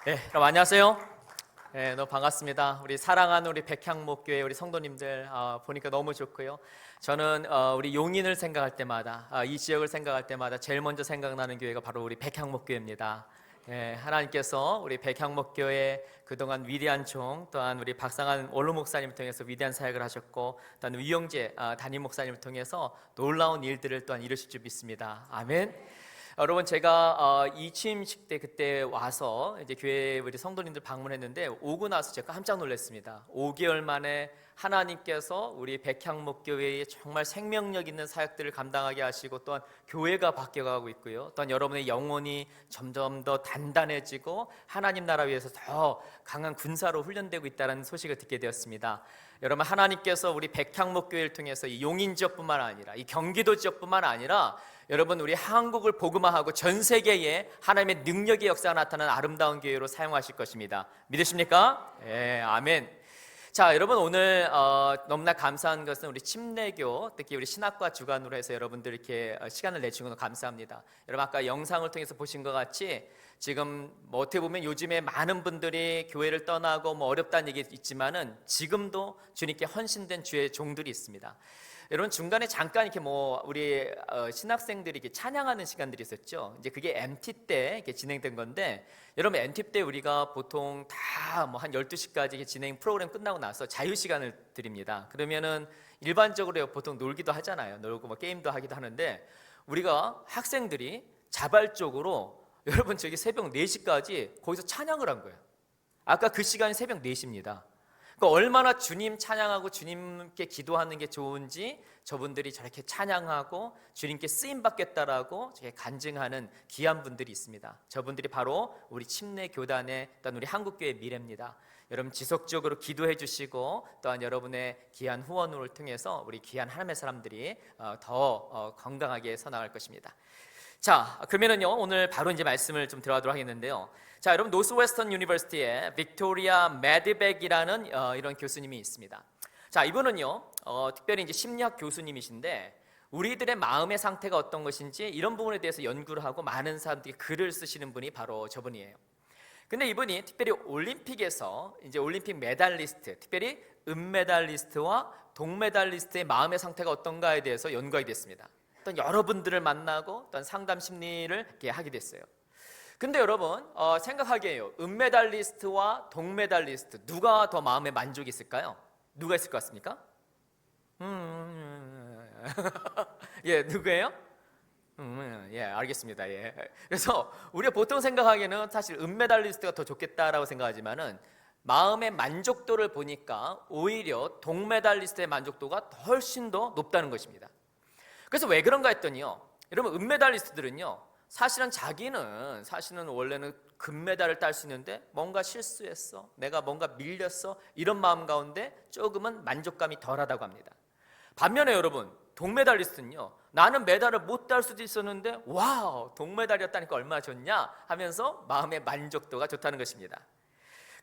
네, 그럼 안녕하세요. 네, 너무 반갑습니다. 우리 사랑하는 우리 백향목교회 우리 성도님들 보니까 너무 좋고요. 저는 우리 용인을 생각할 때마다 이 지역을 생각할 때마다 제일 먼저 생각나는 교회가 바로 우리 백향목교회입니다. 예, 하나님께서 우리 백향목교회 그동안 위대한 종, 또한 우리 박상한 원로 목사님을 통해서 위대한 사역을 하셨고, 또한 위영재 담임 목사님을 통해서 놀라운 일들을 또한 이루실 줄 믿습니다. 아멘. 여러분, 제가 이 취임식 때 그때 와서 이제 교회 우리 성도님들 방문했는데 오고 나서 제가 깜짝 놀랐습니다. 5개월 만에 하나님께서 우리 백향목교회에 정말 생명력 있는 사역들을 감당하게 하시고, 또한 교회가 바뀌어가고 있고요, 또한 여러분의 영혼이 점점 더 단단해지고 하나님 나라 위해서 더 강한 군사로 훈련되고 있다는 소식을 듣게 되었습니다. 여러분, 하나님께서 우리 백향목교회를 통해서 이 용인 지역뿐만 아니라 이 경기도 지역뿐만 아니라 여러분, 우리 한국을 복음화하고 전 세계에 하나님의 능력의 역사가 나타나는 아름다운 교회로 사용하실 것입니다. 믿으십니까? 예, 아멘. 자, 여러분, 오늘 너무나 감사한 것은 우리 침례교, 특히 우리 신학과 주관으로 해서 여러분들 이렇게 시간을 내주신 것 감사합니다. 여러분, 아까 영상을 통해서 보신 것 같이 지금 어떻게 보면 요즘에 많은 분들이 교회를 떠나고 어렵다는 얘기 있지만은 지금도 주님께 헌신된 주의 종들이 있습니다. 여러분, 중간에 잠깐 이렇게 우리 신학생들이 이렇게 찬양하는 시간들이 있었죠. 이제 그게 MT 때 이렇게 진행된 건데, 여러분, MT 때 우리가 보통 다 한 12시까지 진행 프로그램 끝나고 나서 자유 시간을 드립니다. 그러면은 일반적으로 보통 놀기도 하잖아요. 놀고 게임도 하기도 하는데, 우리가 학생들이 자발적으로 여러분 저기 새벽 4시까지 거기서 찬양을 한 거예요. 아까 그 시간이 새벽 4시입니다. 그러니까 얼마나 주님 찬양하고 주님께 기도하는 게 좋은지 저분들이 저렇게 찬양하고 주님께 쓰임 받겠다라고 간증하는 귀한 분들이 있습니다. 저분들이 바로 우리 침례교단의 또한 우리 한국교회의 미래입니다. 여러분, 지속적으로 기도해 주시고 또한 여러분의 귀한 후원을 통해서 우리 귀한 하나님의 사람들이 더 건강하게 서나갈 것입니다. 자, 그러면은요, 오늘 바로 이제 말씀을 좀 들어가도록 하겠는데요. 자, 여러분, 노스웨스턴 유니버시티에 빅토리아 매드백이라는 이런 교수님이 있습니다. 자, 이분은요, 특별히 이제 심리학 교수님이신데 우리들의 마음의 상태가 어떤 것인지 이런 부분에 대해서 연구를 하고 많은 사람들이 글을 쓰시는 분이 바로 저분이에요. 근데 이분이 특별히 올림픽에서 이제 올림픽 메달리스트, 특별히 은메달리스트와 동메달리스트의 마음의 상태가 어떤가에 대해서 연구하게 됐습니다. 또 여러분들을 만나고 또 상담 심리를 이렇게 하게 됐어요. 근데 여러분, 생각하기에요, 은메달리스트와 동메달리스트 누가 더 마음에 만족이 있을까요? 누가 있을 것 같습니까? 예, 누구예요? 예, 알겠습니다. 예. 그래서 우리가 보통 생각하기에는 사실 은메달리스트가 더 좋겠다라고 생각하지만은 마음의 만족도를 보니까 오히려 동메달리스트의 만족도가 훨씬 더 높다는 것입니다. 그래서 왜 그런가 했더니요, 여러분, 은메달리스트들은요, 사실은 자기는 원래는 금메달을 딸 수 있는데 뭔가 실수했어, 내가 뭔가 밀렸어, 이런 마음 가운데 조금은 만족감이 덜하다고 합니다. 반면에 여러분, 동메달리스트는요, 나는 메달을 못 딸 수도 있었는데 와우, 동메달이었다니까 얼마나 좋냐 하면서 마음의 만족도가 좋다는 것입니다.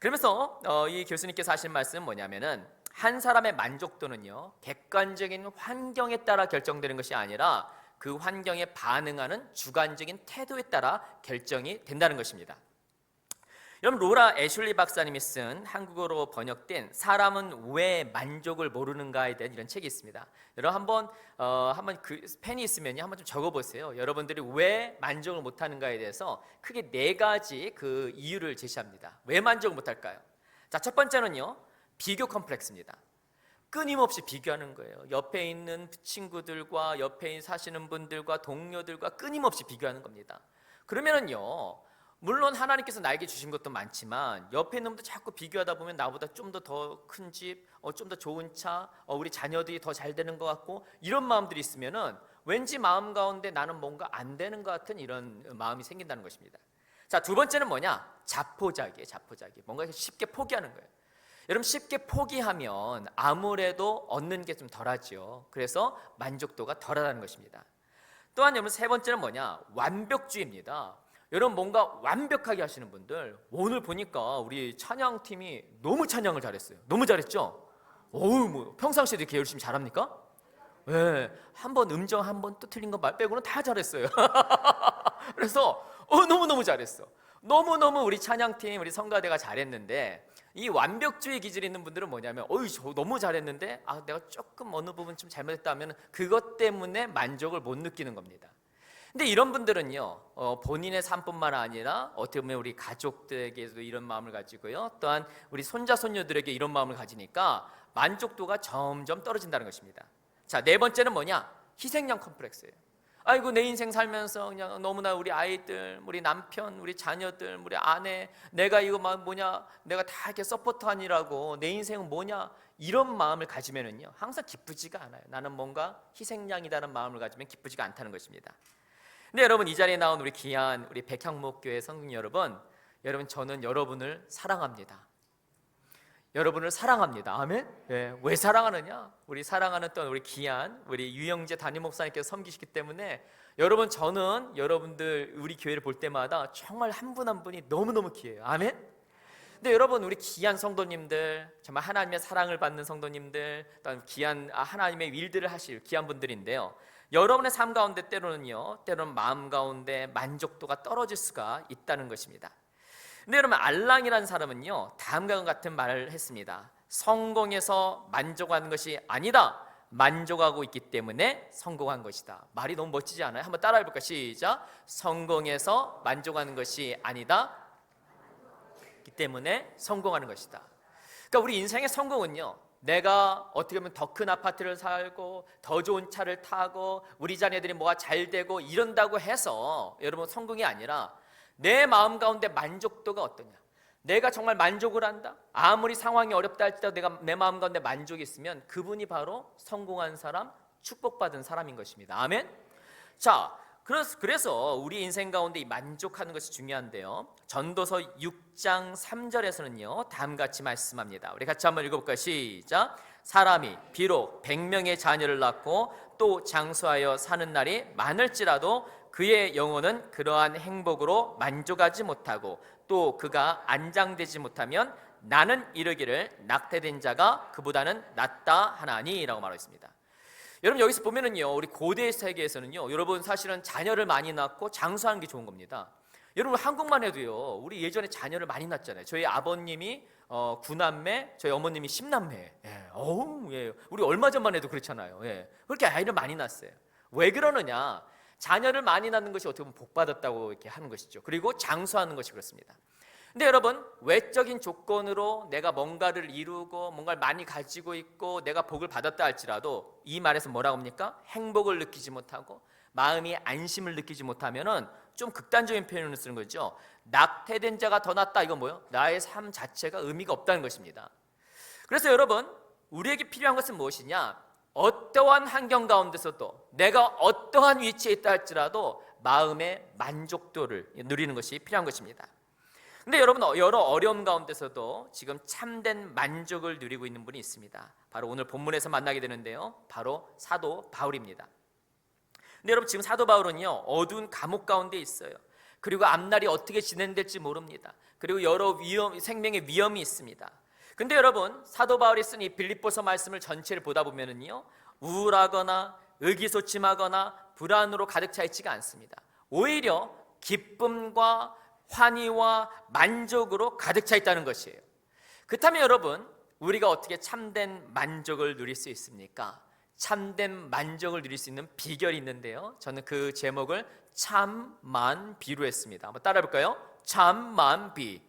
그러면서 이 교수님께서 하신 말씀은 뭐냐면은, 한 사람의 만족도는요, 객관적인 환경에 따라 결정되는 것이 아니라 그 환경에 반응하는 주관적인 태도에 따라 결정이 된다는 것입니다. 여러분, 로라 애슐리 박사님이 쓴 한국어로 번역된 사람은 왜 만족을 모르는가에 대한 이런 책이 있습니다. 여러분, 한번 그 펜이 있으면 한번 좀 적어보세요. 여러분들이 왜 만족을 못하는가에 대해서 크게 4가지 그 이유를 제시합니다. 왜 만족을 못할까요? 자, 첫 번째는요, 비교 컴플렉스입니다. 끊임없이 비교하는 거예요. 옆에 있는 친구들과 옆에 사시는 분들과 동료들과 끊임없이 비교하는 겁니다. 그러면은요, 물론 하나님께서 나에게 주신 것도 많지만 옆에 있는 분들 자꾸 비교하다 보면 나보다 좀 더 큰 집, 좀 더 좋은 차, 우리 자녀들이 더 잘 되는 것 같고, 이런 마음들이 있으면은 왠지 마음 가운데 나는 뭔가 안 되는 것 같은 이런 마음이 생긴다는 것입니다. 자, 두 번째는 뭐냐? 자포자기예요. 자포자기. 뭔가 쉽게 포기하는 거예요. 여러분, 쉽게 포기하면 아무래도 얻는 게 좀 덜하죠. 그래서 만족도가 덜하다는 것입니다. 또한 여러분, 세 번째는 뭐냐? 완벽주의입니다. 여러분, 뭔가 완벽하게 하시는 분들, 오늘 보니까 우리 찬양팀이 너무 찬양을 잘했어요. 너무 잘했죠? 평상시에도 이렇게 열심히 잘합니까? 네, 한번 음정 한 번 또 틀린 거 말 빼고는 다 잘했어요. 그래서 너무너무 잘했어. 너무너무 우리 찬양팀, 우리 성가대가 잘했는데 이 완벽주의 기질이 있는 분들은 뭐냐면 저 너무 잘했는데 내가 조금 어느 부분 좀 잘못했다 하면 그것 때문에 만족을 못 느끼는 겁니다. 근데 이런 분들은요, 본인의 삶뿐만 아니라 어떻게 보면 우리 가족들에게도 이런 마음을 가지고요, 또한 우리 손자 손녀들에게 이런 마음을 가지니까 만족도가 점점 떨어진다는 것입니다. 자, 네 번째는 뭐냐? 희생양 컴플렉스예요. 아이고, 내 인생 살면서 그냥 너무나 우리 아이들, 우리 남편, 우리 자녀들, 우리 아내, 내가 이거 내가 다 이렇게 서포트하니라고 내 인생은 뭐냐? 이런 마음을 가지면은요, 항상 기쁘지가 않아요. 나는 뭔가 희생양이다는 마음을 가지면 기쁘지가 않다는 것입니다. 근데 여러분, 이 자리에 나온 우리 귀한 우리 백향목교회 성도 여러분, 저는 여러분을 사랑합니다. 여러분을 사랑합니다. 아멘. 왜 사랑하느냐? 우리 사랑하는 또 우리 귀한 우리 유영재 담임 목사님께서 섬기시기 때문에 저는 여러분들 우리 교회를 볼 때마다 정말 한 분 한 분이 너무너무 귀해요. 아멘. 근데 여러분, 우리 귀한 성도님들, 정말 하나님의 사랑을 받는 성도님들, 또 귀한 하나님의 일들을 하실 귀한 분들인데요, 여러분의 삶 가운데 때로는 마음 가운데 만족도가 떨어질 수가 있다는 것입니다. 근데 여러분, 알랑이라는 사람은요, 다음과 같은 말을 했습니다. 성공해서 만족하는 것이 아니다, 만족하고 있기 때문에 성공한 것이다. 말이 너무 멋지지 않아요? 한번 따라해 볼까요? 시작. 성공해서 만족하는 것이 아니다, 기 때문에 성공하는 것이다. 그러니까 우리 인생의 성공은요, 내가 어떻게 보면 더 큰 아파트를 살고 더 좋은 차를 타고 우리 자녀들이 뭐가 잘 되고 이런다고 해서 여러분 성공이 아니라 내 마음 가운데 만족도가 어떠냐, 내가 정말 만족을 한다, 아무리 상황이 어렵다 할지라도 내가 내 마음 가운데 만족이 있으면 그분이 바로 성공한 사람, 축복받은 사람인 것입니다. 아멘. 자, 그래서 우리 인생 가운데 이 만족하는 것이 중요한데요, 전도서 6장 3절에서는요 다음같이 말씀합니다. 우리 같이 한번 읽어볼까요? 시작. 사람이 비록 100명의 자녀를 낳고 또 장수하여 사는 날이 많을지라도 그의 영혼은 그러한 행복으로 만족하지 못하고 또 그가 안장되지 못하면 나는 이르기를 낙태된 자가 그보다는 낫다 하나니 라고 말하고 있습니다. 여러분, 여기서 보면은요, 우리 고대 세계에서는요, 여러분 사실은 자녀를 많이 낳고 장수하는 게 좋은 겁니다. 여러분, 한국만 해도요, 우리 예전에 자녀를 많이 낳았잖아요. 저희 아버님이 9남매, 저희 어머님이 10남매. 우리 얼마 전만 해도 그렇잖아요. 그렇게 아이를 많이 낳았어요. 왜 그러느냐? 자녀를 많이 낳는 것이 어떻게 보면 복 받았다고 이렇게 하는 것이죠. 그리고 장수하는 것이 그렇습니다. 근데 여러분, 외적인 조건으로 내가 뭔가를 이루고 뭔가를 많이 가지고 있고 내가 복을 받았다 할지라도 이 말에서 뭐라고 합니까? 행복을 느끼지 못하고 마음이 안심을 느끼지 못하면은 좀 극단적인 표현을 쓰는 거죠. 낙태된 자가 더 낫다. 이건 뭐예요? 나의 삶 자체가 의미가 없다는 것입니다. 그래서 여러분, 우리에게 필요한 것은 무엇이냐? 어떠한 환경 가운데서도 내가 어떠한 위치에 있다 할지라도 마음의 만족도를 누리는 것이 필요한 것입니다. 근데 여러분, 여러 어려움 가운데서도 지금 참된 만족을 누리고 있는 분이 있습니다. 바로 오늘 본문에서 만나게 되는데요, 바로 사도 바울입니다. 근데 여러분, 지금 사도 바울은요, 어두운 감옥 가운데 있어요. 그리고 앞날이 어떻게 진행될지 모릅니다. 그리고 여러 생명의 위험이 있습니다. 근데 여러분, 사도 바울이 쓴 이 빌립보서 말씀을 전체를 보다 보면은요, 우울하거나 의기소침하거나 불안으로 가득 차 있지가 않습니다. 오히려 기쁨과 환희와 만족으로 가득 차 있다는 것이에요. 그렇다면 여러분, 우리가 어떻게 참된 만족을 누릴 수 있습니까? 참된 만족을 누릴 수 있는 비결이 있는데요, 저는 그 제목을 참만비로 했습니다. 한번 따라해 볼까요? 참만비.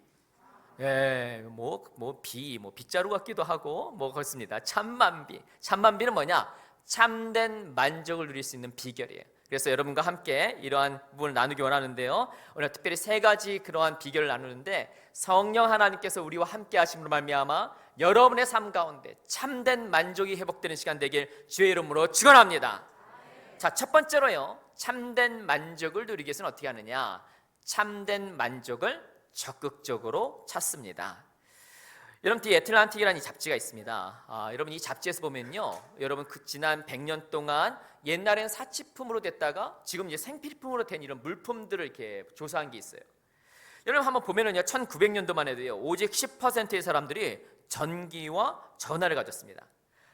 빗자루 같기도 하고 그렇습니다. 참만비. 참만비는 뭐냐? 참된 만족을 누릴 수 있는 비결이에요. 그래서 여러분과 함께 이러한 부분을 나누기 원하는데요, 오늘 특별히 세 가지 그러한 비결을 나누는데, 성령 하나님께서 우리와 함께 하심으로 말미암아 여러분의 삶 가운데 참된 만족이 회복되는 시간 되길 주의 이름으로 축원합니다. 자, 첫 번째로요, 참된 만족을 누리기 위해서는 어떻게 하느냐? 참된 만족을 적극적으로 찾습니다. 여러분, 디 애틀란틱이라는 이 잡지가 있습니다. 여러분, 이 잡지에서 보면요, 여러분 지난 100년 동안 옛날엔 사치품으로 됐다가 지금 이제 생필품으로 된 이런 물품들을 이렇게 조사한 게 있어요. 여러분 한번 보면은요, 1900년도만 해도요, 오직 10%의 사람들이 전기와 전화를 가졌습니다.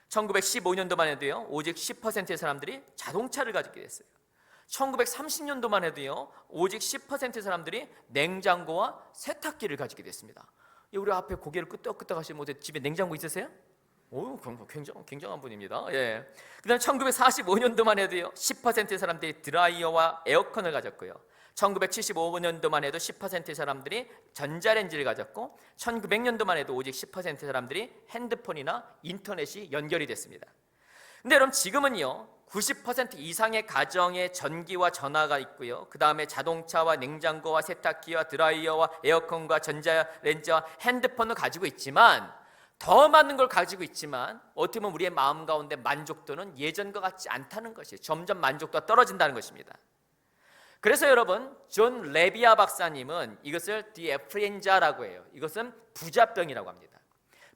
1915년도만 해도요, 오직 10%의 사람들이 자동차를 가지게 됐어요. 1930년도만 해도요, 오직 10%의 사람들이 냉장고와 세탁기를 가지게 됐습니다. 우리 앞에 고개를 끄덕끄덕 하시는 분들 집에 냉장고 있으세요? 오, 굉장한 분입니다. 예. 그다음 1945년도만 해도요, 10%의 사람들이 드라이어와 에어컨을 가졌고요. 1975년도만 해도 10%의 사람들이 전자레인지를 가졌고, 1900년도만 해도 오직 10%의 사람들이 핸드폰이나 인터넷이 연결이 됐습니다. 근데 여러분, 지금은요 90% 이상의 가정에 전기와 전화가 있고요, 그 다음에 자동차와 냉장고와 세탁기와 드라이어와 에어컨과 전자레인지와 핸드폰을 가지고 있지만, 더 많은 걸 가지고 있지만 어떻게 보면 우리의 마음 가운데 만족도는 예전과 같지 않다는 것이, 점점 만족도가 떨어진다는 것입니다. 그래서 여러분, 존 레비아 박사님은 이것을 디에프렌자라고 해요. 이것은 부자병이라고 합니다.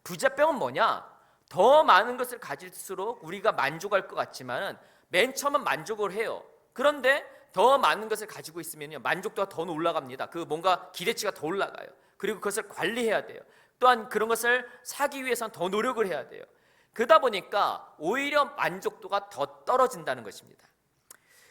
부자병은 뭐냐? 더 많은 것을 가질수록 우리가 만족할 것 같지만 맨 처음은 만족을 해요. 그런데 더 많은 것을 가지고 있으면요, 만족도가 더 올라갑니다. 그 뭔가 기대치가 더 올라가요. 그리고 그것을 관리해야 돼요. 또한 그런 것을 사기 위해서는 더 노력을 해야 돼요. 그러다 보니까 오히려 만족도가 더 떨어진다는 것입니다.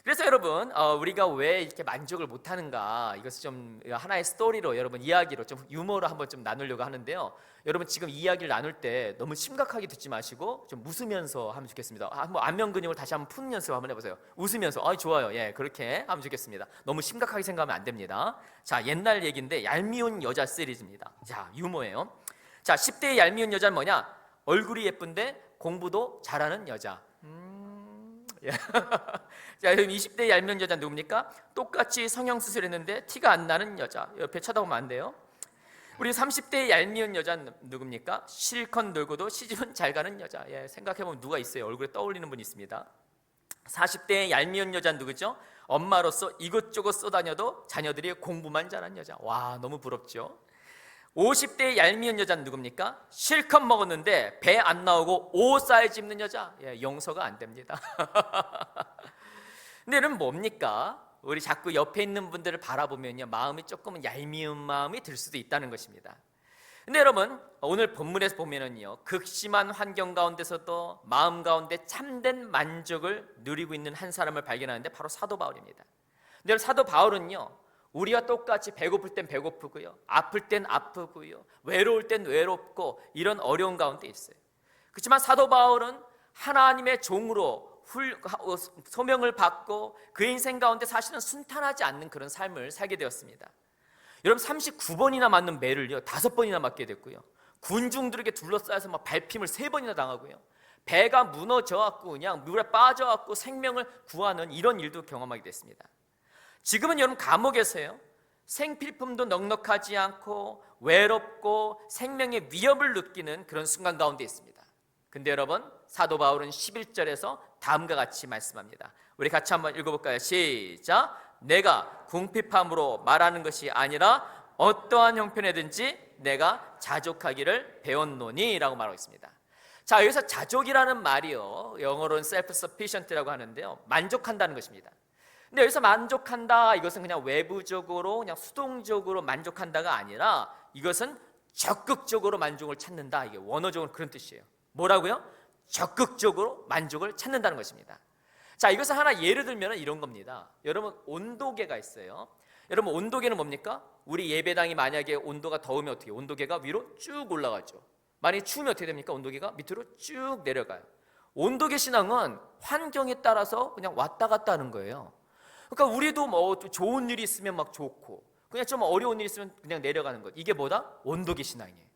그래서 여러분, 우리가 왜 이렇게 만족을 못하는가, 이것을 좀 하나의 스토리로, 여러분 이야기로 좀 유머로 한번 좀 나누려고 하는데요, 여러분 지금 이야기를 나눌 때 너무 심각하게 듣지 마시고 좀 웃으면서 하면 좋겠습니다. 한번 안면 근육을 다시 한번 푸는 연습 한번 해보세요. 웃으면서. 좋아요. 예, 그렇게 하면 좋겠습니다. 너무 심각하게 생각하면 안 됩니다. 자, 옛날 얘기인데 얄미운 여자 시리즈입니다. 자, 유머예요. 자, 10대의 얄미운 여자는 뭐냐? 얼굴이 예쁜데 공부도 잘하는 여자. 자, 여러분 20대의 얄미운 여자 누굽니까? 똑같이 성형수술했는데 티가 안 나는 여자. 옆에 쳐다보면 안 돼요. 우리 30대의 얄미운 여자는 누굽니까? 실컷 놀고도 시집은 잘 가는 여자. 예, 생각해보면 누가 있어요? 얼굴에 떠올리는 분이 있습니다. 40대의 얄미운 여자는 누구죠? 엄마로서 이것저것 쏘다녀도 자녀들이 공부만 잘하는 여자. 와, 너무 부럽죠? 50대의 얄미운 여자는 누굽니까? 실컷 먹었는데 배 안 나오고 옷 사이즈 입는 여자. 예, 용서가 안 됩니다. 근데 여러분 뭡니까? 우리 자꾸 옆에 있는 분들을 바라보면요, 마음이 조금은 얄미운 마음이 들 수도 있다는 것입니다. 근데 여러분, 오늘 본문에서 보면은요, 극심한 환경 가운데서도 마음 가운데 참된 만족을 누리고 있는 한 사람을 발견하는데 바로 사도 바울입니다. 근데 사도 바울은요, 우리와 똑같이 배고플 땐 배고프고요, 아플 땐 아프고요, 외로울 땐 외롭고, 이런 어려운 가운데 있어요. 그렇지만 사도 바울은 하나님의 종으로 소명을 받고 그 인생 가운데 사실은 순탄하지 않는 그런 삶을 살게 되었습니다. 여러분, 39번이나 맞는 매를요 5번이나 맞게 됐고요, 군중들에게 둘러싸여서 막 밟힘을 3번이나 당하고요, 배가 무너져갖고 그냥 물에 빠져갖고 생명을 구하는 이런 일도 경험하게 됐습니다. 지금은 여러분 감옥에서요, 생필품도 넉넉하지 않고 외롭고 생명의 위협을 느끼는 그런 순간 가운데 있습니다. 근데 여러분, 사도 바울은 11절에서 다음과 같이 말씀합니다. 우리 같이 한번 읽어볼까요? 시작. 내가 궁핍함으로 말하는 것이 아니라 어떠한 형편이든지 내가 자족하기를 배웠노니 라고 말하고 있습니다. 자, 여기서 자족이라는 말이요, 영어로는 self-sufficient라고 하는데요, 만족한다는 것입니다. 근데 여기서 만족한다, 이것은 그냥 외부적으로 그냥 수동적으로 만족한다가 아니라 이것은 적극적으로 만족을 찾는다, 이게 원어적으로 그런 뜻이에요. 뭐라고요? 적극적으로 만족을 찾는다는 것입니다. 자, 이것을 하나 예를 들면 이런 겁니다. 여러분, 온도계가 있어요. 여러분, 온도계는 뭡니까? 우리 예배당이 만약에 온도가 더우면 어떻게 해요? 온도계가 위로 쭉 올라가죠. 만약에 추우면 어떻게 됩니까? 온도계가 밑으로 쭉 내려가요. 온도계 신앙은 환경에 따라서 그냥 왔다 갔다 하는 거예요. 그러니까 우리도 뭐 좋은 일이 있으면 막 좋고, 그냥 좀 어려운 일이 있으면 그냥 내려가는 것. 이게 뭐다? 온도계 신앙이에요.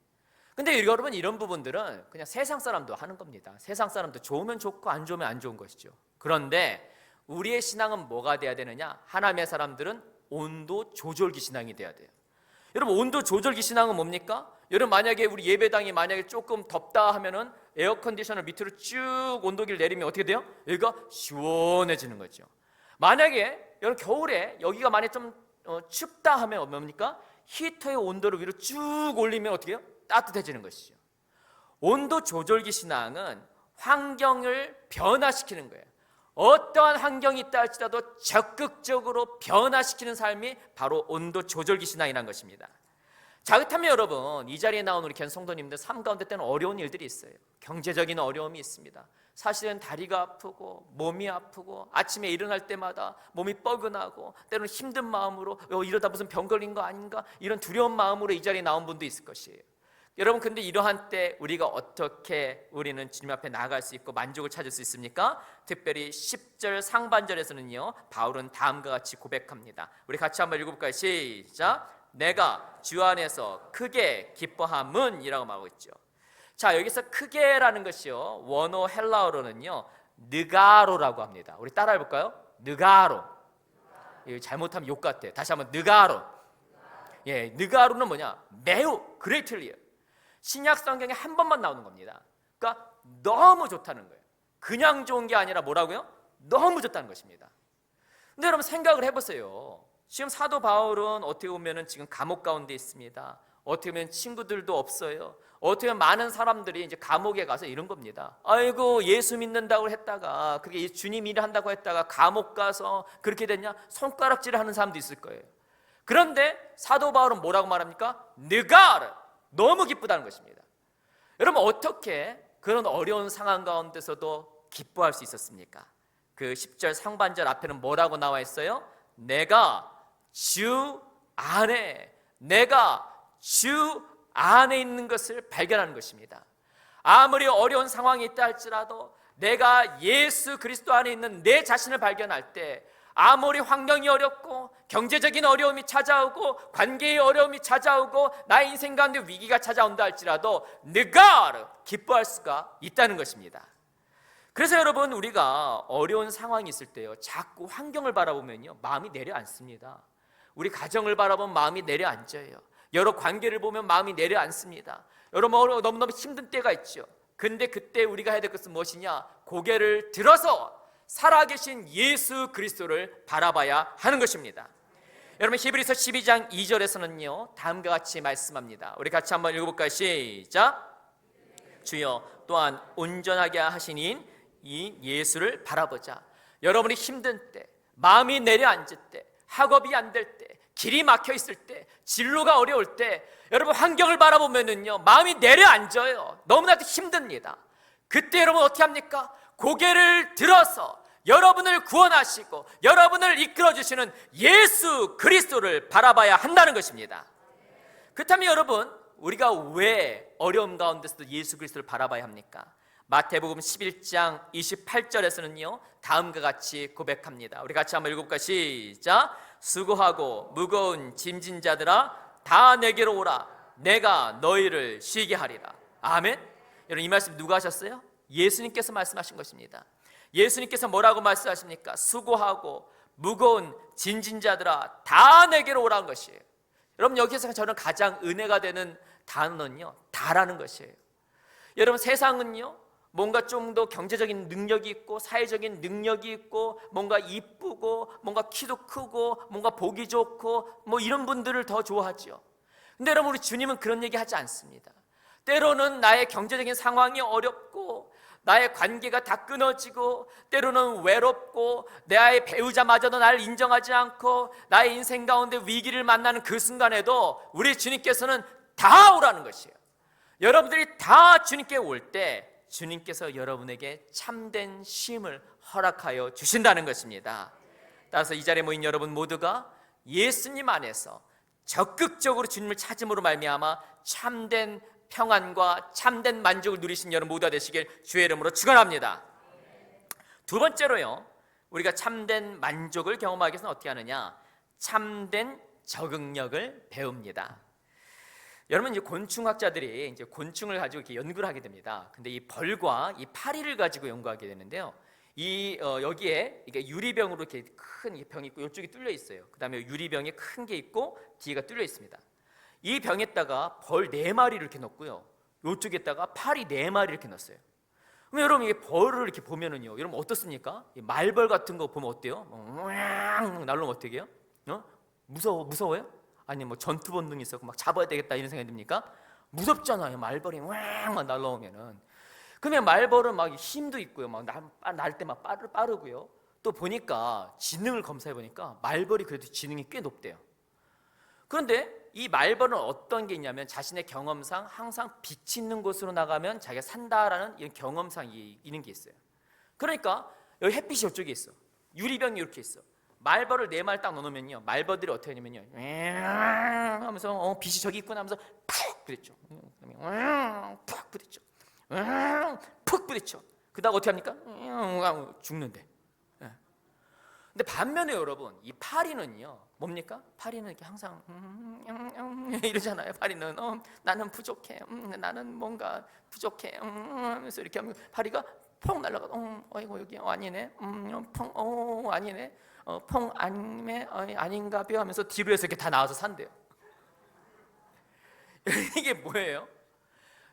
근데 여러분, 이런 부분들은 그냥 세상 사람도 하는 겁니다. 세상 사람도 좋으면 좋고 안 좋으면 안 좋은 것이죠. 그런데 우리의 신앙은 뭐가 돼야 되느냐? 하나님의 사람들은 온도 조절기 신앙이 돼야 돼요. 여러분, 온도 조절기 신앙은 뭡니까? 여러분, 만약에 우리 예배당이 만약에 조금 덥다 하면은 에어컨디셔너 밑으로 쭉 온도계를 내리면 어떻게 돼요? 여기가 시원해지는 거죠. 만약에 여러분 겨울에 여기가 만약에 좀 춥다 하면 뭡니까? 히터의 온도를 위로 쭉 올리면 어떻게 해요? 따뜻해지는 것이죠. 온도 조절기 신앙은 환경을 변화시키는 거예요. 어떠한 환경이 있다 할지라도 적극적으로 변화시키는 삶이 바로 온도 조절기 신앙이라는 것입니다. 자, 그렇다면 여러분, 이 자리에 나온 우리 견 성도님들 삶 가운데 때는 어려운 일들이 있어요. 경제적인 어려움이 있습니다. 사실은 다리가 아프고 몸이 아프고 아침에 일어날 때마다 몸이 뻐근하고 때로는 힘든 마음으로 이러다 무슨 병 걸린 거 아닌가 이런 두려운 마음으로 이 자리에 나온 분도 있을 것이에요. 여러분, 근데 이러한 때 우리가 어떻게 우리는 주님 앞에 나아갈 수 있고 만족을 찾을 수 있습니까? 특별히 10절 상반절에서는요, 바울은 다음과 같이 고백합니다. 우리 같이 한번 읽어볼까요? 시작. 내가 주 안에서 크게 기뻐함은 이라고 말하고 있죠. 자, 여기서 크게라는 것이요, 원어 헬라어로는요 느가로라고 합니다. 우리 따라 해볼까요? 느가로. 이거 잘못하면 욕 같아. 다시 한번 느가로. 예, 느가로는 뭐냐? 매우 greatly요. 신약 성경에 한 번만 나오는 겁니다. 그러니까 너무 좋다는 거예요. 그냥 좋은 게 아니라 뭐라고요? 너무 좋다는 것입니다. 근데 여러분 생각을 해보세요. 지금 사도 바울은 어떻게 보면 지금 감옥 가운데 있습니다. 어떻게 보면 친구들도 없어요. 어떻게 보면 많은 사람들이 이제 감옥에 가서 이런 겁니다. 아이고, 예수 믿는다고 했다가, 그게 주님 일을 한다고 했다가 감옥 가서 그렇게 됐냐? 손가락질을 하는 사람도 있을 거예요. 그런데 사도 바울은 뭐라고 말합니까? 느가르, 너무 기쁘다는 것입니다. 여러분, 어떻게 그런 어려운 상황 가운데서도 기뻐할 수 있었습니까? 그 10절 상반절 앞에는 뭐라고 나와 있어요? 내가 주 안에, 내가 주 안에 있는 것을 발견하는 것입니다. 아무리 어려운 상황이 있다 할지라도 내가 예수 그리스도 안에 있는 내 자신을 발견할 때, 아무리 환경이 어렵고 경제적인 어려움이 찾아오고 관계의 어려움이 찾아오고 나의 인생 가운데 위기가 찾아온다 할지라도 네가 기뻐할 수가 있다는 것입니다. 그래서 여러분, 우리가 어려운 상황이 있을 때요, 자꾸 환경을 바라보면요 마음이 내려앉습니다. 우리 가정을 바라보면 마음이 내려앉아요. 여러 관계를 보면 마음이 내려앉습니다. 여러분, 너무너무 힘든 때가 있죠. 근데 그때 우리가 해야 될 것은 무엇이냐? 고개를 들어서 살아계신 예수 그리스도를 바라봐야 하는 것입니다. 여러분, 히브리서 12장 2절에서는요 다음과 같이 말씀합니다. 우리 같이 한번 읽어볼까요? 시작. 주여 또한 온전하게 하시니 이 예수를 바라보자. 여러분이 힘든 때, 마음이 내려앉을 때, 학업이 안 될 때, 길이 막혀 있을 때, 진로가 어려울 때, 여러분 환경을 바라보면은요 마음이 내려앉아요. 너무나도 힘듭니다. 그때 여러분 어떻게 합니까? 고개를 들어서 여러분을 구원하시고 여러분을 이끌어주시는 예수 그리스도를 바라봐야 한다는 것입니다. 그렇다면 여러분, 우리가 왜 어려움 가운데서도 예수 그리스도를 바라봐야 합니까? 마태복음 11장 28절에서는요 다음과 같이 고백합니다. 우리 같이 한번 읽어볼까요? 시작. 수고하고 무거운 짐진 자들아 다 내게로 오라. 내가 너희를 쉬게 하리라. 아멘. 여러분, 이 말씀 누가 하셨어요? 예수님께서 말씀하신 것입니다. 예수님께서 뭐라고 말씀하십니까? 수고하고 무거운 짐진 자들아 다 내게로 오라는 것이에요. 여러분, 여기서 저는 가장 은혜가 되는 단어는요 다라는 것이에요. 여러분, 세상은요 뭔가 좀 더 경제적인 능력이 있고 사회적인 능력이 있고 뭔가 이쁘고 뭔가 키도 크고 뭔가 보기 좋고 뭐 이런 분들을 더 좋아하죠. 근데 여러분, 우리 주님은 그런 얘기 하지 않습니다. 때로는 나의 경제적인 상황이 어렵고 나의 관계가 다 끊어지고 때로는 외롭고 나의 배우자마저도 나를 인정하지 않고 나의 인생 가운데 위기를 만나는 그 순간에도 우리 주님께서는 다 오라는 것이에요. 여러분들이 다 주님께 올 때 주님께서 여러분에게 참된 쉼을 허락하여 주신다는 것입니다. 따라서 이 자리에 모인 여러분 모두가 예수님 안에서 적극적으로 주님을 찾음으로 말미암아 참된 평안과 참된 만족을 누리신 여러분 모두가 되시길 주의 이름으로 축원합니다. 두 번째로요, 우리가 참된 만족을 경험하기 위해서는 어떻게 하느냐? 참된 적응력을 배웁니다. 여러분, 이제 곤충학자들이 이제 곤충을 가지고 이렇게 연구를 하게 됩니다. 근데 이 벌과 이 파리를 가지고 연구하게 되는데요. 여기에 이게 유리병으로 이렇게 큰 병이 있고 이쪽이 뚫려 있어요. 그다음에 유리병에 큰 게 있고 뒤가 뚫려 있습니다. 이 병에다가 벌 4마리를 이렇게 넣고요. 이쪽에다가 파리 4마리를 이렇게 넣었어요. 그럼 여러분, 이게 벌을 이렇게 보면은요, 여러분 어떻습니까? 이 말벌 같은 거 보면 어때요? 날로면 어떻게 해요? 무서워요? 아니 뭐 전투 본능이 있었고 막 잡아야 되겠다 이런 생각이 듭니까? 무섭잖아요. 말벌이 막 날라오면은. 그러면 말벌은 막 힘도 있고요, 막 날 때 막 빠르고요. 또 보니까 지능을 검사해 보니까 말벌이 그래도 지능이 꽤 높대요. 그런데 이 말벌은 어떤 게 있냐면 자신의 경험상 항상 빛이 있는 곳으로 나가면 자기가 산다라는 이런 경험상이 있는 게 있어요. 그러니까 여기 햇빛이 이쪽에 있어. 유리병이 이렇게 있어. 말벌을 4마리 딱 넣어놓으면요, 말벌들이 어떻게 하냐면요, 하면서 빛이 저기 있구나 하면서 푹 부딪혀. 푹 부딪혀. 푹 부딪혀. 그다음 어떻게 합니까? 죽는데. 근데 반면에 여러분, 이 파리는요, 뭡니까? 파리는 이렇게 항상 이러잖아요. 파리는 나는 부족해, 나는 뭔가 부족해 하면서 이렇게 하면 파리가 퐁 날아가. 어이구 여기 아니네. 퐁 아니네. 퐁 아니네. 아닌가벼 하면서 뒤로 해서 이렇게 다 나와서 산대요. 이게 뭐예요?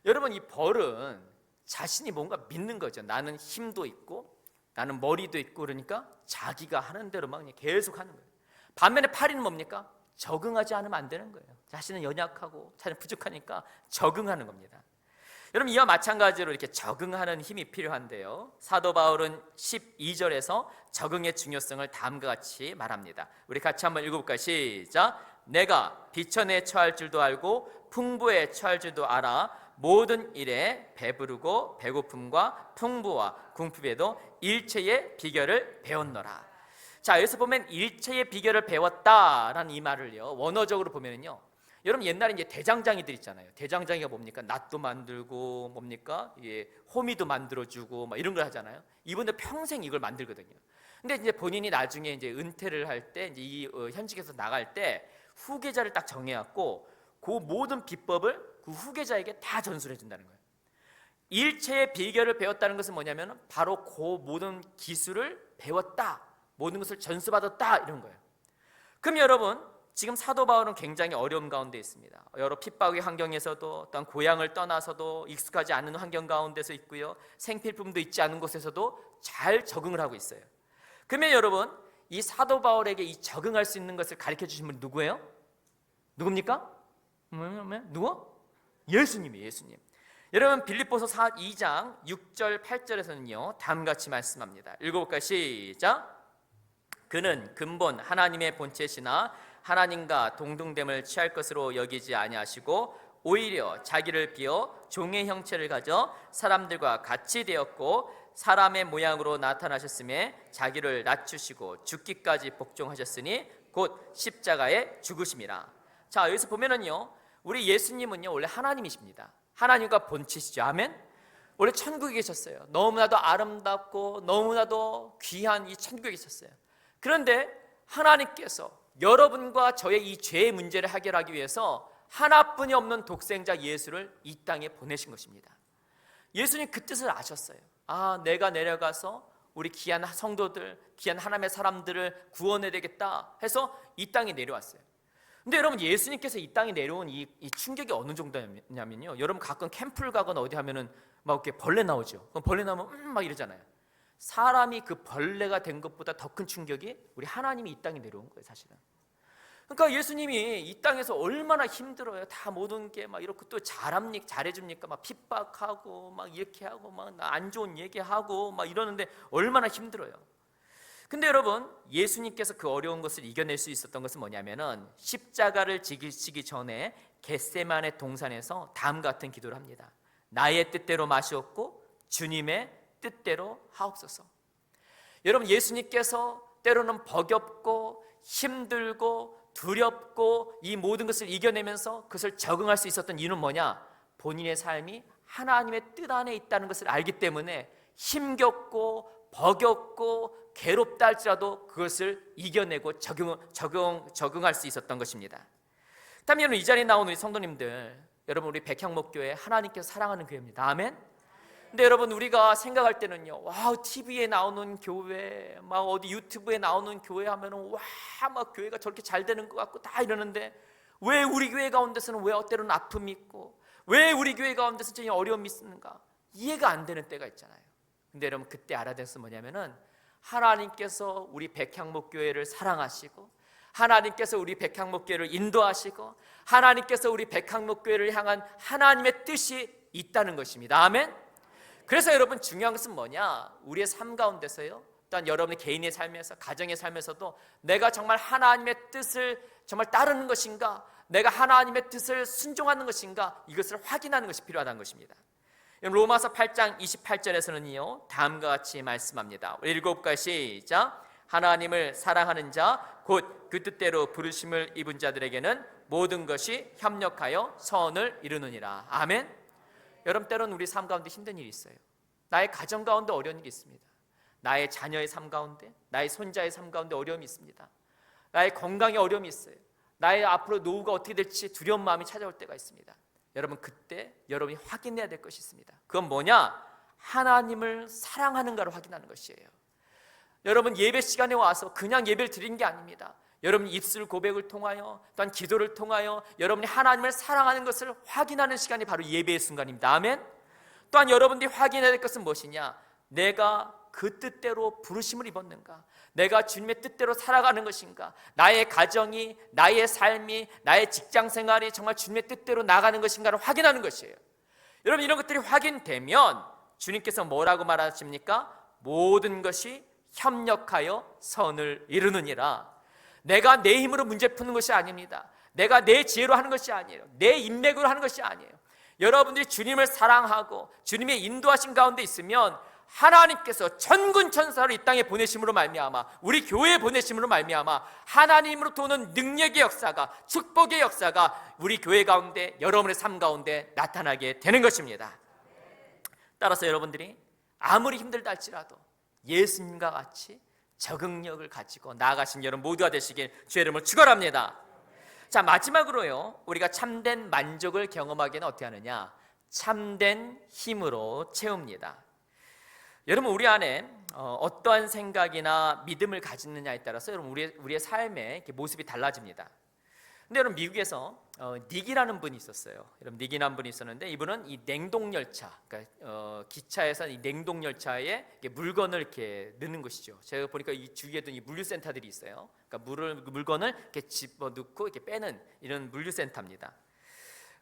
여러분, 이 벌은 자신이 뭔가 믿는 거죠. 나는 힘도 있고 나는 머리도 있고, 그러니까 자기가 하는 대로만 그냥 계속 하는 거예요. 반면에 파리는 뭡니까? 적응하지 않으면 안 되는 거예요. 자신은 연약하고 자신은 부족하니까 적응하는 겁니다. 여러분, 이와 마찬가지로 이렇게 적응하는 힘이 필요한데요, 사도 바울은 12절에서 적응의 중요성을 다음과 같이 말합니다. 우리 같이 한번 읽어볼까요? 시작. 내가 비천에 처할 줄도 알고 풍부에 처할 줄도 알아. 모든 일에 배부르고 배고픔과 풍부와 궁핍에도 일체의 비결을 배웠노라. 자, 여기서 보면 일체의 비결을 배웠다라는 이 말을요, 원어적으로 보면은요, 여러분 옛날에 이제 대장장이들 있잖아요. 대장장이가 뭡니까? 낫도 만들고 뭡니까? 호미도 만들어주고 막 이런 걸 하잖아요. 이분들 평생 이걸 만들거든요. 근데 이제 본인이 나중에 이제 은퇴를 할 때, 이제 이 현직에서 나갈 때 후계자를 딱 정해갖고 그 모든 비법을 그 후계자에게 다 전수해 준다는 거예요. 일체의 비결을 배웠다는 것은 뭐냐면 바로 그 모든 기술을 배웠다, 모든 것을 전수받았다, 이런 거예요. 그럼 여러분, 지금 사도 바울은 굉장히 어려움 가운데 있습니다. 여러 핍박의 환경에서도, 또한 고향을 떠나서도 익숙하지 않은 환경 가운데서 있고요, 생필품도 있지 않은 곳에서도 잘 적응을 하고 있어요. 그러면 여러분, 이 사도 바울에게 이 적응할 수 있는 것을 가르쳐 주신 분이 누구예요? 누굽니까? 누구? 예수님이에요. 예수님. 여러분, 빌립보서 2장 6절 8절에서는요 다음같이 말씀합니다. 읽어볼까요? 시작. 그는 근본 하나님의 본체시나 하나님과 동등됨을 취할 것으로 여기지 아니하시고 오히려 자기를 비어 종의 형체를 가져 사람들과 같이 되었고 사람의 모양으로 나타나셨음에 자기를 낮추시고 죽기까지 복종하셨으니 곧 십자가에 죽으심이라. 자, 여기서 보면은요, 우리 예수님은요 원래 하나님이십니다. 하나님과 본체시죠. 아멘. 원래 천국에 계셨어요. 너무나도 아름답고 너무나도 귀한 이 천국에 계셨어요. 그런데 하나님께서 여러분과 저의 이 죄의 문제를 해결하기 위해서 하나뿐이 없는 독생자 예수를 이 땅에 보내신 것입니다. 예수님 그 뜻을 아셨어요. 아, 내가 내려가서 우리 귀한 성도들, 귀한 하나님의 사람들을 구원해야 되겠다 해서 이 땅에 내려왔어요. 근데 여러분, 예수님께서 이 땅에 내려온 이 충격이 어느 정도냐면요, 여러분 가끔 캠프를 가거나 어디 하면은 막 이렇게 벌레 나오죠. 그럼 벌레 나오면 막 이러잖아요. 사람이 그 벌레가 된 것보다 더 큰 충격이 우리 하나님이 이 땅에 내려온 거예요, 사실은. 그러니까 예수님이 이 땅에서 얼마나 힘들어요. 다 모든 게 막 이렇게 또 잘해줍니까? 막 핍박하고 막 이렇게 하고 막 안 좋은 얘기하고 막 이러는데 얼마나 힘들어요. 근데 여러분, 예수님께서 그 어려운 것을 이겨낼 수 있었던 것은 뭐냐면은 십자가를 지기시기 전에 겟세마네 동산에서 다음과 같은 기도를 합니다. 나의 뜻대로 마시옵고 주님의 뜻대로 하옵소서. 여러분, 예수님께서 때로는 버겁고 힘들고 두렵고 이 모든 것을 이겨내면서 그것을 적응할 수 있었던 이유는 뭐냐? 본인의 삶이 하나님의 뜻 안에 있다는 것을 알기 때문에 힘겹고 버겁고 괴롭다 할지라도 그것을 이겨내고 적응할 수 있었던 것입니다. 그다음에 여러분, 이 자리에 나온 우리 성도님들, 여러분, 우리 백향목교회 하나님께서 사랑하는 교회입니다. 아멘. 근데 여러분, 우리가 생각할 때는요, 와우, TV에 나오는 교회, 막 어디 유튜브에 나오는 교회 하면은 와, 막 교회가 저렇게 잘 되는 것 같고 다 이러는데 왜 우리 교회 가운데서는 왜 때로는 아픔이 있고 왜 우리 교회 가운데서 전혀 어려움이 있는가? 이해가 안 되는 때가 있잖아요. 근데 여러분, 그때 알아야 될 것은 뭐냐면은 하나님께서 우리 백향목교회를 사랑하시고 하나님께서 우리 백향목교회를 인도하시고 하나님께서 우리 백향목교회를 향한 하나님의 뜻이 있다는 것입니다. 아멘. 그래서 여러분, 중요한 것은 뭐냐? 우리의 삶 가운데서요, 또한 여러분의 개인의 삶에서, 가정의 삶에서도 내가 정말 하나님의 뜻을 정말 따르는 것인가, 내가 하나님의 뜻을 순종하는 것인가, 이것을 확인하는 것이 필요하다는 것입니다. 로마서 8장 28절에서는요 다음과 같이 말씀합니다. 7가 시작. 하나님을 사랑하는 자 곧 그 뜻대로 부르심을 입은 자들에게는 모든 것이 협력하여 선을 이루느니라. 아멘. 여러분, 때로는 우리 삶 가운데 힘든 일이 있어요. 나의 가정 가운데 어려운 일이 있습니다. 나의 자녀의 삶 가운데, 나의 손자의 삶 가운데 어려움이 있습니다. 나의 건강에 어려움이 있어요. 나의 앞으로 노후가 어떻게 될지 두려운 마음이 찾아올 때가 있습니다. 여러분, 그때 여러분이 확인해야 될 것이 있습니다. 그건 뭐냐? 하나님을 사랑하는가를 확인하는 것이에요. 여러분, 예배 시간에 와서 그냥 예배를 드리는 게 아닙니다. 여러분 입술 고백을 통하여, 또한 기도를 통하여 여러분이 하나님을 사랑하는 것을 확인하는 시간이 바로 예배의 순간입니다. 아멘. 또한 여러분들이 확인해야 될 것은 무엇이냐? 내가 그 뜻대로 부르심을 입었는가? 내가 주님의 뜻대로 살아가는 것인가? 나의 가정이, 나의 삶이, 나의 직장생활이 정말 주님의 뜻대로 나가는 것인가를 확인하는 것이에요. 여러분, 이런 것들이 확인되면 주님께서 뭐라고 말하십니까? 모든 것이 협력하여 선을 이루느니라. 내가 내 힘으로 문제 푸는 것이 아닙니다. 내가 내 지혜로 하는 것이 아니에요. 내 인맥으로 하는 것이 아니에요. 여러분들이 주님을 사랑하고 주님의 인도하신 가운데 있으면 하나님께서 천군 천사를 이 땅에 보내심으로 말미암아, 우리 교회에 보내심으로 말미암아 하나님으로부터 오는 능력의 역사가, 축복의 역사가 우리 교회 가운데, 여러분의 삶 가운데 나타나게 되는 것입니다. 따라서 여러분들이 아무리 힘들다 할지라도 예수님과 같이 적응력을 가지고 나아가신 여러분 모두가 되시길 주의 이름으로 축원합니다. 자, 마지막으로요, 우리가 참된 만족을 경험하기에는 어떻게 하느냐? 참된 힘으로 채웁니다. 여러분, 우리 안에 어떠한 생각이나 믿음을 가지느냐에 따라서 여러분 우리의 삶의 모습이 달라집니다. 근데 여러분, 미국에서 닉이라는 분이 있었어요. 여러분, 닉이라는 분이 있었는데 이분은 이 냉동열차, 그러니까 기차에서 이 냉동열차에 물건을 이렇게 넣는 것이죠. 제가 보니까 이 주위에도 이 물류센터들이 있어요. 그러니까 물건을 이렇게 집어넣고 이렇게 빼는 이런 물류센터입니다.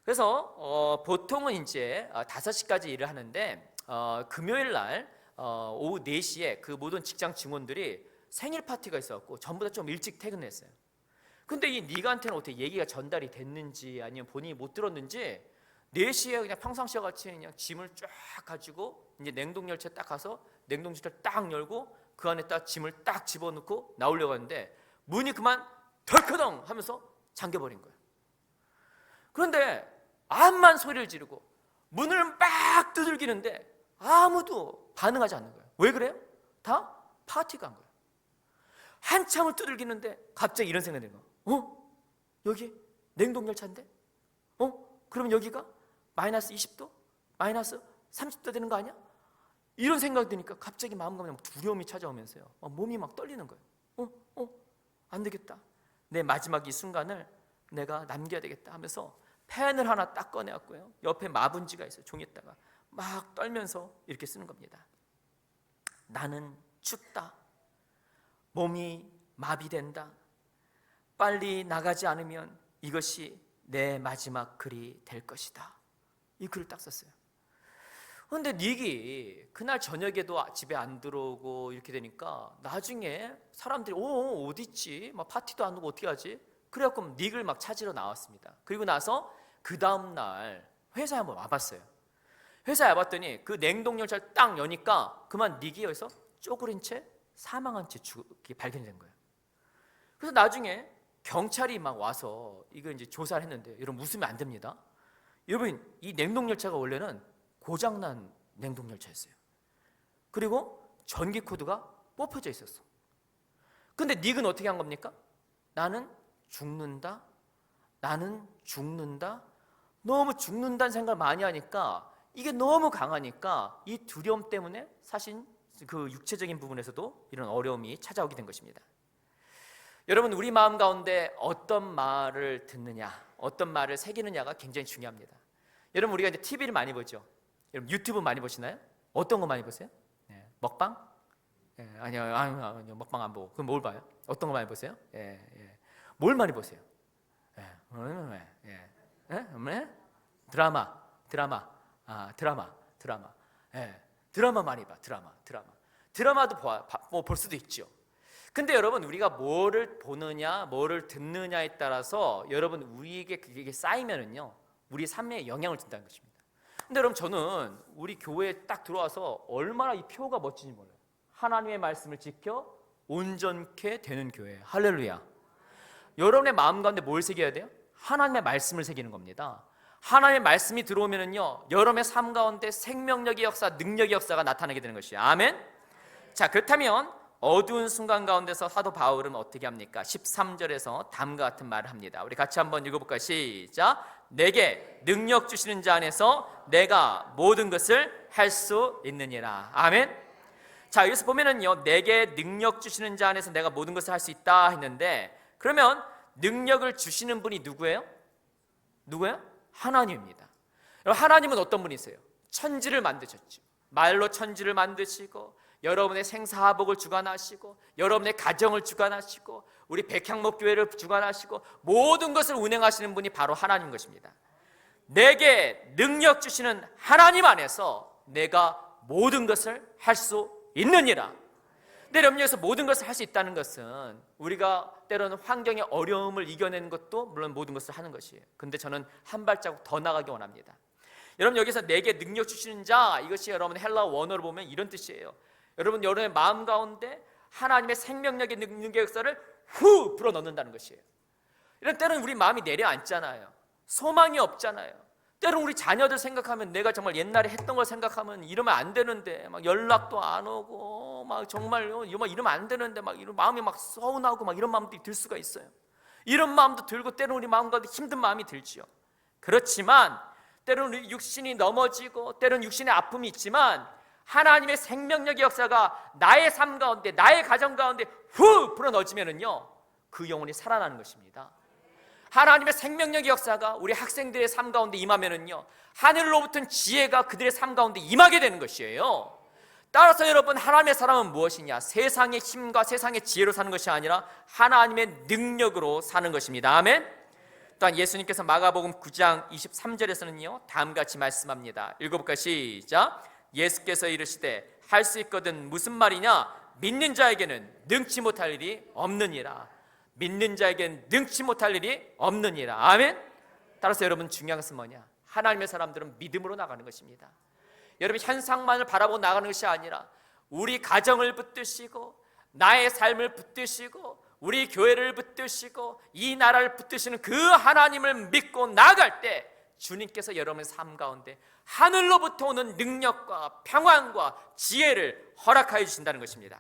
그래서 보통은 이제 5시까지 일을 하는데 금요일 날 오후 4시에 그 모든 직장 직원들이 생일 파티가 있었고 전부 다 좀 일찍 퇴근했어요. 근데 이 닉한테는 어떻게 얘기가 전달이 됐는지 아니면 본인이 못 들었는지 4시에 그냥 평상시와 같이 그냥 짐을 쫙 가지고 이제 냉동열차에 딱 가서 냉동실을 딱 열고 그 안에 딱 짐을 딱 집어넣고 나오려고 하는데 문이 그만 덜커덩 하면서 잠겨버린 거예요. 그런데 암만 소리를 지르고 문을 막 두들기는데 아무도 반응하지 않는 거예요. 왜 그래요? 다 파티가 한 거예요. 한참을 두들기는데 갑자기 이런 생각이 드는 거예요. 여기 냉동열차인데? 그러면 여기가 마이너스 20도? 마이너스 30도 되는 거 아니야? 이런 생각이 드니까 갑자기 마음과 두려움이 찾아오면서요, 몸이 막 떨리는 거예요. 안 되겠다. 내 마지막 이 순간을 내가 남겨야 되겠다 하면서 펜을 하나 딱 꺼내왔고요, 옆에 마분지가 있어요. 종이에다가 막 떨면서 이렇게 쓰는 겁니다. 나는 춥다. 몸이 마비된다. 빨리 나가지 않으면 이것이 내 마지막 글이 될 것이다. 이 글을 딱 썼어요. 그런데 닉이 그날 저녁에도 집에 안 들어오고 이렇게 되니까 나중에 사람들이 어디 있지? 막 파티도 안 오고 어떻게 하지? 그래갖고 닉을 막 찾으러 나왔습니다. 그리고 나서 그 다음 날 회사에 한번 와봤어요. 회사에 와봤더니 그 냉동열차를 딱 여니까 그만 닉이 여기서 쪼그린 채 사망한 채 발견된 거예요. 그래서 나중에 경찰이 막 와서 이걸 이제 조사를 했는데, 여러분 웃으면 안 됩니다. 여러분, 이 냉동열차가 원래는 고장난 냉동열차였어요. 그리고 전기 코드가 뽑혀져 있었어. 근데 닉은 어떻게 한 겁니까? 나는 죽는다. 나는 죽는다. 너무 죽는다는 생각을 많이 하니까 이게 너무 강하니까 이 두려움 때문에 사실 그 육체적인 부분에서도 이런 어려움이 찾아오게 된 것입니다. 여러분, 우리 마음 가운데 어떤 말을 듣느냐, 어떤 말을 새기느냐가 굉장히 중요합니다. 여러분, 우리가 이제 TV를 많이 보죠. 여러분, 유튜브 많이 보시나요? 어떤 거 많이 보세요? 네. 먹방? 아니요, 먹방 안 보고. 그럼 뭘 봐요? 어떤 거 많이 보세요? 뭘 많이 보세요? 드라마. 드라마 많이 봐. 드라마도 볼 수도 있죠. 근데 여러분, 우리가 뭐를 보느냐, 뭐를 듣느냐에 따라서 여러분 우리에게 그게 쌓이면은요, 우리 삶에 영향을 준다는 것입니다. 근데 여러분, 저는 우리 교회에 딱 들어와서 얼마나 이 표가 멋진지 몰라요. 하나님의 말씀을 지켜 온전케 되는 교회. 할렐루야. 여러분의 마음 가운데 뭘 새겨야 돼요? 하나님의 말씀을 새기는 겁니다. 하나님의 말씀이 들어오면은요, 여러분의 삶 가운데 생명력의 역사, 능력의 역사가 나타나게 되는 것이에요. 아멘. 자, 그렇다면 어두운 순간 가운데서 사도 바울은 어떻게 합니까? 13절에서 다음과 같은 말을 합니다. 우리 같이 한번 읽어볼까요? 시작. 내게 능력 주시는 자 안에서 내가 모든 것을 할 수 있느니라. 아멘. 자, 여기서 보면은요, 내게 능력 주시는 자 안에서 내가 모든 것을 할 수 있다 했는데, 그러면 능력을 주시는 분이 누구예요? 누구예요? 하나님입니다. 하나님은 어떤 분이세요? 천지를 만드셨죠. 말로 천지를 만드시고, 여러분의 생사화복을 주관하시고, 여러분의 가정을 주관하시고, 우리 백향목교회를 주관하시고, 모든 것을 운행하시는 분이 바로 하나님인 것입니다. 내게 능력 주시는 하나님 안에서 내가 모든 것을 할 수 있느니라. 근데 여러분, 여기서 모든 것을 할 수 있다는 것은 우리가 때로는 환경의 어려움을 이겨내는 것도 물론 모든 것을 하는 것이에요. 근데 저는 한 발자국 더 나가기 원합니다. 여러분, 여기서 내게 능력 주시는 자, 이것이 여러분 헬라 원어로 보면 이런 뜻이에요. 여러분, 여러분의 마음 가운데 하나님의 생명력의 능력의 역사를 후 불어넣는다는 것이에요. 이런 때는 우리 마음이 내려앉잖아요. 소망이 없잖아요. 때론 우리 자녀들 생각하면, 내가 정말 옛날에 했던 걸 생각하면 이러면 안 되는데, 막 연락도 안 오고, 막 정말요, 이러면 안 되는데, 막 이런 마음이 막 서운하고, 막 이런 마음들이 들 수가 있어요. 이런 마음도 들고, 때론 우리 마음 가운데 힘든 마음이 들지요. 그렇지만 때론 우리 육신이 넘어지고, 때론 육신의 아픔이 있지만, 하나님의 생명력의 역사가 나의 삶 가운데, 나의 가정 가운데 후 불어넣어지면은요, 그 영혼이 살아나는 것입니다. 하나님의 생명력의 역사가 우리 학생들의 삶 가운데 임하면은요, 하늘로부터 지혜가 그들의 삶 가운데 임하게 되는 것이에요. 따라서 여러분, 하나님의 사람은 무엇이냐? 세상의 힘과 세상의 지혜로 사는 것이 아니라 하나님의 능력으로 사는 것입니다. 아멘. 또한 예수님께서 마가복음 9장 23절에서는요, 다음같이 말씀합니다. 읽어볼까요? 시작. 예수께서 이르시되 할 수 있거든 무슨 말이냐? 믿는 자에게는 능치 못할 일이 없느니라. 믿는 자에게는 능치 못할 일이 없느니라. 아멘. 따라서 여러분, 중요한 것은 뭐냐? 하나님의 사람들은 믿음으로 나가는 것입니다. 여러분, 현상만을 바라보고 나가는 것이 아니라 우리 가정을 붙드시고, 나의 삶을 붙드시고, 우리 교회를 붙드시고, 이 나라를 붙드시는 그 하나님을 믿고 나아갈 때 주님께서 여러분의 삶 가운데 하늘로부터 오는 능력과 평안과 지혜를 허락하여 주신다는 것입니다.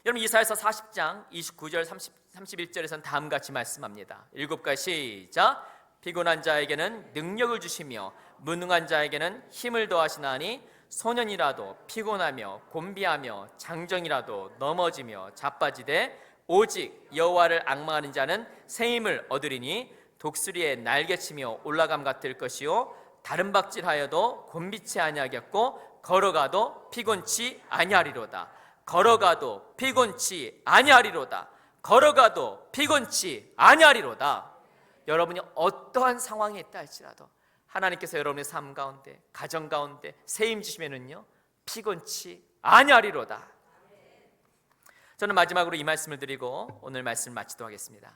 여러분, 이사야서 40장 29절 31절에서는 다음같이 말씀합니다. 읽어볼까요? 시작. 피곤한 자에게는 능력을 주시며 무능한 자에게는 힘을 더하시나니 소년이라도 피곤하며 곤비하며 장정이라도 넘어지며 자빠지되 오직 여호와를 앙망하는 자는 새 힘을 얻으리니 독수리의 날개치며 올라감 같을 것이요 다른 박질하여도 곤비치 아니하겠고 걸어가도 피곤치 아니하리로다. 걸어가도 피곤치 아니하리로다. 걸어가도 피곤치 아니하리로다. 여러분이 어떠한 상황에 있다 할지라도 하나님께서 여러분의 삶 가운데, 가정 가운데 새 힘 주시면은요, 피곤치 아니하리로다. 저는 마지막으로 이 말씀을 드리고 오늘 말씀을 마치도록 하겠습니다.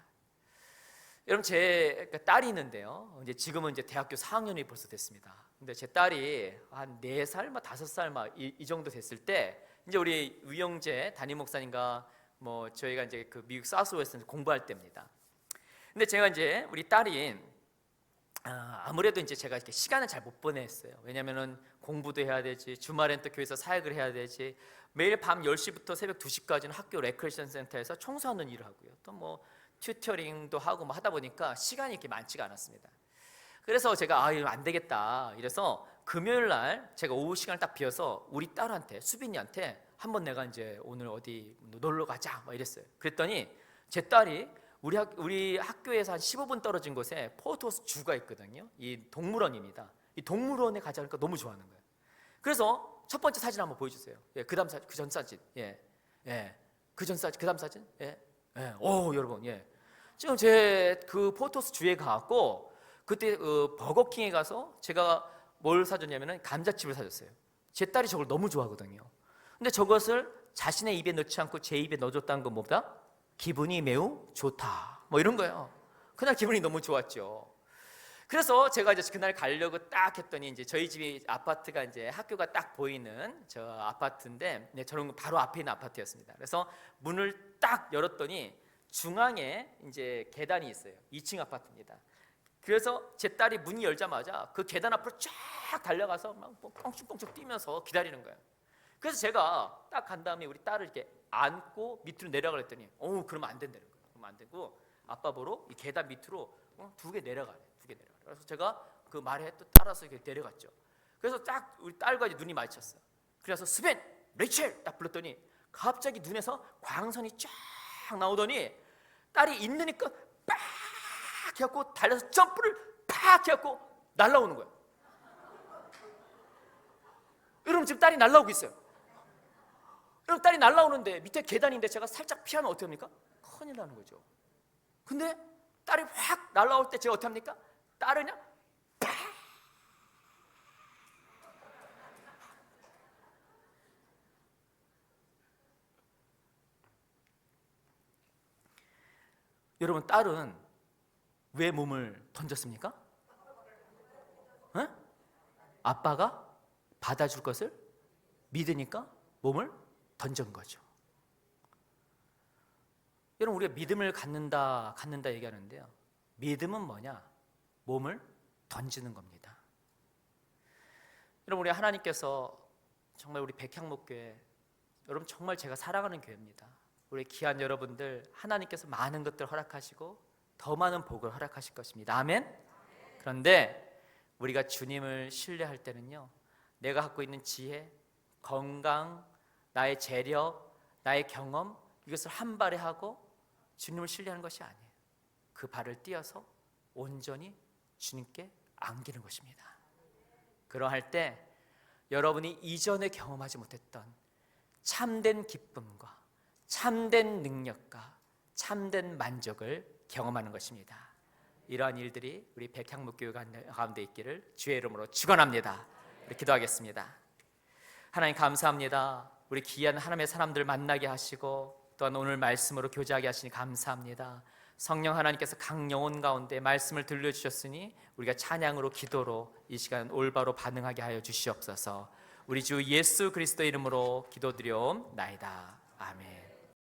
여러분, 제 딸이 있는데요, 이제 지금은 이제 대학교 4학년이 벌써 됐습니다. 근데 제 딸이 한 4살, 5살 막 이 정도 됐을 때, 이제 우리 유영재 담임 목사님과 뭐 저희가 이제 그 미국 사우스웨스트에서 공부할 때입니다. 근데 제가 이제 우리 딸이 아무래도 이제 제가 이렇게 시간을 잘 못 보냈어요. 왜냐면은 공부도 해야 되지, 주말엔 또 교회에서 사역을 해야 되지, 매일 밤 10시부터 새벽 2시까지는 학교 레크레이션 센터에서 청소하는 일을 하고요. 또 뭐 튜터링도 하고 뭐 하다 보니까 시간이 이렇게 많지가 않았습니다. 그래서 제가 이거 안 되겠다. 이래서 금요일 날 제가 오후 시간을 딱 비워서 우리 딸한테, 수빈이한테 한번 내가 이제 오늘 어디 놀러 가자 막 이랬어요. 그랬더니 제 딸이 우리 학교에서 한 15분 떨어진 곳에 포토스 주가 있거든요. 이 동물원입니다. 이 동물원에 가자 그러니까 너무 좋아하는 거예요. 그래서 첫 번째 사진 한번 보여주세요. 예, 그다음 사진, 그 전 사진, 그 전 사진, 그다음 사진, 오 여러분, 지금 제 그 포토스 주에 가고 그때 버거킹에 가서 제가 뭘 사줬냐면은 감자칩을 사줬어요. 제 딸이 저걸 너무 좋아하거든요. 근데 저것을 자신의 입에 넣지 않고 제 입에 넣어줬다는 건 뭐다? 기분이 매우 좋다. 뭐 이런 거예요. 그날 기분이 너무 좋았죠. 그래서 제가 이제 그날 가려고 딱 했더니 이제 저희 집이 아파트가 이제 학교가 딱 보이는 저 아파트인데 저는 바로 앞에 있는 아파트였습니다. 그래서 문을 딱 열었더니 중앙에 이제 계단이 있어요. 2층 아파트입니다. 그래서 제 딸이 문이 열자마자 그 계단 앞으로 쫙 달려가서 막 뻥충뻥충 뛰면서 기다리는 거예요. 그래서 제가 딱 간 다음에 우리 딸을 이렇게 안고 밑으로 내려가려 했더니 그러면 안 된다는 거예요. 그러면 안 되고 아빠 보러 이 계단 밑으로 2개 내려가래. 2개 내려가래. 그래서 제가 그 말에 또 따라서 이렇게 내려갔죠. 그래서 딱 우리 딸과 이제 눈이 마주쳤어요. 그래서 스벤, 레이첼 딱 불렀더니 갑자기 눈에서 광선이 쫙 나오더니 딸이 있느니까 빡 해갖고 달려서 점프를 팍 해갖고 날아오는 거예요. 여러분 지금 딸이 날아오고 있어요. 여러분 딸이 날아오는데 밑에 계단인데 제가 살짝 피하면 어떻게 합니까? 큰일 나는 거죠. 근데 딸이 확 날아올 때 제가 어떻게 합니까? 딸을 그냥 팍! 여러분 딸은 왜 몸을 던졌습니까? 에? 아빠가 받아줄 것을 믿으니까 몸을 던진 거죠. 여러분 우리가 믿음을 갖는다 얘기하는데요. 믿음은 뭐냐? 몸을 던지는 겁니다. 여러분 우리 하나님께서 정말 우리 백향목교회 여러분 정말 제가 사랑하는 교회입니다. 우리 귀한 여러분들 하나님께서 많은 것들을 허락하시고 더 많은 복을 허락하실 것입니다. 아멘? 그런데 우리가 주님을 신뢰할 때는요, 내가 갖고 있는 지혜, 건강, 나의 재력, 나의 경험 이것을 한 발에 하고 주님을 신뢰하는 것이 아니에요. 그 발을 띄어서 온전히 주님께 안기는 것입니다. 그러할 때 여러분이 이전에 경험하지 못했던 참된 기쁨과 참된 능력과 참된 만족을 경험하는 것입니다. 이러한 일들이 우리 백향목교회 가운데 있기를 주의 이름으로 축원합니다. 우리 기도하겠습니다. 하나님 감사합니다. 우리 귀한 하나님의 사람들 만나게 하시고 또한 오늘 말씀으로 교제하게 하시니 감사합니다. 성령 하나님께서 각 영혼 가운데 말씀을 들려주셨으니 우리가 찬양으로 기도로 이 시간 올바로 반응하게 하여 주시옵소서. 우리 주 예수 그리스도 이름으로 기도드려옵나이다. 아멘.